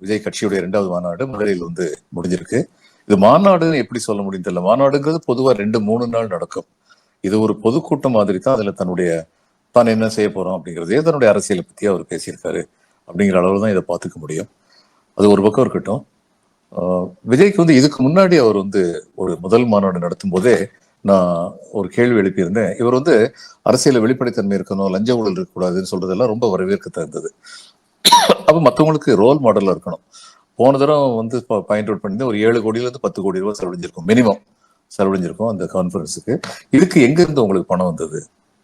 விஜய் கட்சியுடைய 2வது மாநாடு மதுரையில் வந்து முடிஞ்சிருக்கு. இது மாநாடுன்னு எப்படி சொல்ல முடியும் தெரியல. மாநாடுங்கிறது பொதுவா 2-3 நாள் நடக்கும். இது ஒரு பொதுக்கூட்டம் மாதிரி தான். அதுல தான் என்ன செய்ய போறோம் அப்படிங்கிறதே தன்னுடைய அரசியலை பத்தி அவர் பேசியிருக்காரு அப்படிங்கிற அளவு தான் இதை பார்த்துக்க முடியும். அது ஒரு பக்கம் இருக்கட்டும். விஜய்க்கு வந்து இதுக்கு முன்னாடி அவர் வந்து ஒரு முதல் மாநாடு நடத்தும் போதே நான் ஒரு கேள்வி எழுப்பியிருந்தேன். இவர் வந்து அரசியல வெளிப்படைத்தன்மை இருக்கணும், லஞ்ச ஊழல் இருக்கக்கூடாதுன்னு சொல்றதெல்லாம் ரொம்ப வரவேற்க தகுந்தது. அப்ப மற்றவங்களுக்கு ரோல் மாடலா இருக்கணும். போன தடவை வந்து பாயிண்ட் அவுட் பண்ணி ஒரு 7 கோடியிலிருந்து 10 கோடி ரூபாய் செலவழிஞ்சிருக்கும், மினிமம் செலவழிஞ்சிருக்கும் அந்த கான்ஃபரன்ஸுக்கு. இதுக்கு எங்க இருந்து உங்களுக்கு பணம் வந்தது?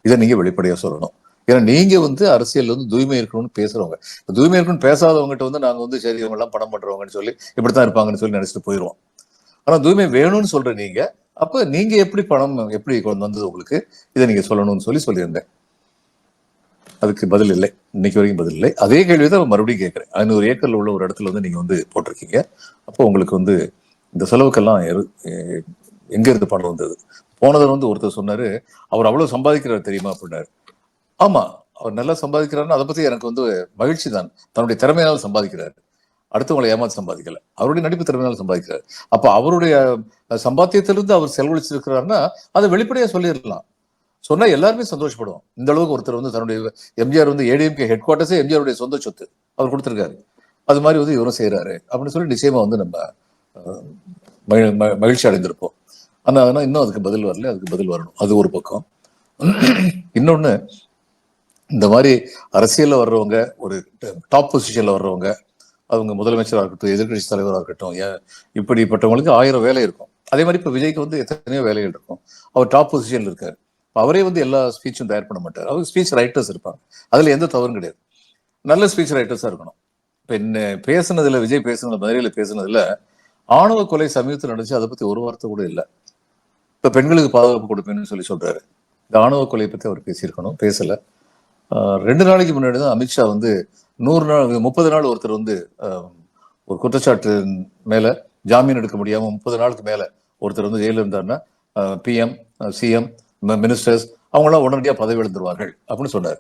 இதை நீங்க வெளிப்படையா சொல்லணும். ஏன்னா நீங்க வந்து அரசியல் வந்து தூய்மை இருக்கணும்னு பேசுறவங்க. தூய்மை இருக்கணும்னு பேசாதவங்ககிட்ட வந்து நாங்க வந்து சரி இவங்க எல்லாம் பணம் பண்றவங்கன்னு சொல்லி இப்படித்தான் இருப்பாங்கன்னு சொல்லி நினைச்சிட்டு போயிடுவோம். ஆனா தூய்மை வேணும்னு சொல்ற நீங்க, அப்ப நீங்க எப்படி பணம் எப்படி கொண்டு வந்தது உங்களுக்கு, இதை நீங்க சொல்லணும்னு சொல்லியிருந்தேன். அதுக்கு பதில் இல்லை, இன்னைக்கு வரைக்கும் பதில் இல்லை. அதே கேள்விதான் மறுபடியும் கேட்கிறேன். 500 ஏக்கர்ல உள்ள ஒரு இடத்துல வந்து நீங்க வந்து போட்டிருக்கீங்க. அப்போ உங்களுக்கு வந்து இந்த செலவுக்கெல்லாம் எங்க இருந்து பணம் வந்தது? போனதர் வந்து ஒருத்தர் சொன்னாரு, அவர் அவ்வளவு சம்பாதிக்கிறார் தெரியுமா அப்படின்னாரு. ஆமா, அவர் நல்லா சம்பாதிக்கிறாருன்னு அதை பத்தி எனக்கு வந்து மகிழ்ச்சி தான். தன்னுடைய திறமையால் சம்பாதிக்கிறாரு, அடுத்தவங்களை ஏமாத்தி சம்பாதிக்கல. அவருடைய நடிப்பு திறமையால் சம்பாதிக்கிறார். அப்ப அவருடைய சம்பாத்தியத்திலிருந்து அவர் செலவழிச்சிருக்கிறாருன்னா அதை வெளிப்படையா சொல்லிடலாம். சொன்னா எல்லாருமே சந்தோஷப்படுவோம். இந்த அளவுக்கு ஒருத்தர் வந்து தன்னுடைய எம்ஜிஆர் வந்து ஏடிஎம்கே ஹெட் குவார்ட்டர்ஸே எம்ஜிஆருடைய சொந்த சொத்து அவர் கொடுத்திருக்காரு, அது மாதிரி வந்து இவரும் செய்யறாரு அப்படின்னு சொல்லி நிச்சயமா வந்து நம்ம மகிழ்ச்சி அடைந்திருப்போம். ஆனா இன்னும் அதுக்கு பதில் வரல. அதுக்கு பதில் வரணும். அது ஒரு பக்கம். இன்னொன்னு, இந்த மாதிரி அரசியல்ல வர்றவங்க, ஒரு டாப் பொசிஷன்ல வர்றவங்க, அவங்க முதலமைச்சராக இருக்கட்டும், எதிர்கட்சி தலைவராக இருக்கட்டும், இப்படிப்பட்டவங்களுக்கு 1000 வேலை இருக்கும். அதே மாதிரி இப்ப விஜய்க்கு வந்து எத்தனையோ வேலைகள் இருக்கும். அவர் டாப் பொசிஷன்ல இருக்காரு. அவரே வந்து எல்லா ஸ்பீச்சும் தயார் பண்ண மாட்டார். அவர் ஸ்பீச் ரைட்டர்ஸ் இருப்பாங்க. அதுல எந்த தவறும் கிடையாது. நல்ல ஸ்பீச் ரைட்டர்ஸா இருக்கணும். இப்ப என்ன பேசுனதுல, விஜய் பேசுனது, மதுரையில பேசுனதுல ஆணவ கொலை சமயத்தில் நடந்துச்சு, அதை பத்தி ஒரு வார்த்தை கூட இல்லை. இப்ப பெண்களுக்கு பாதுகாப்பு கொடுப்பேன்னு சொல்றாரு. இந்த ஆணவ கொலையை பத்தி அவர் பேசியிருக்கணும், பேசல. 2 நாளைக்கு முன்னாடி தான் அமித்ஷா வந்து 100 நாள் 30 நாள் ஒருத்தர் வந்து ஒரு குற்றச்சாட்டு மேல ஜாமீன் எடுக்க முடியாம 30 நாளுக்கு மேல ஒருத்தர் வந்து ஜெயில இருந்தாருன்னா பிஎம், சிஎம், மினிஸ்டர்ஸ் அவங்களாம் உடனடியாக பதவி இழந்துருவார்கள் அப்படின்னு சொன்னார்.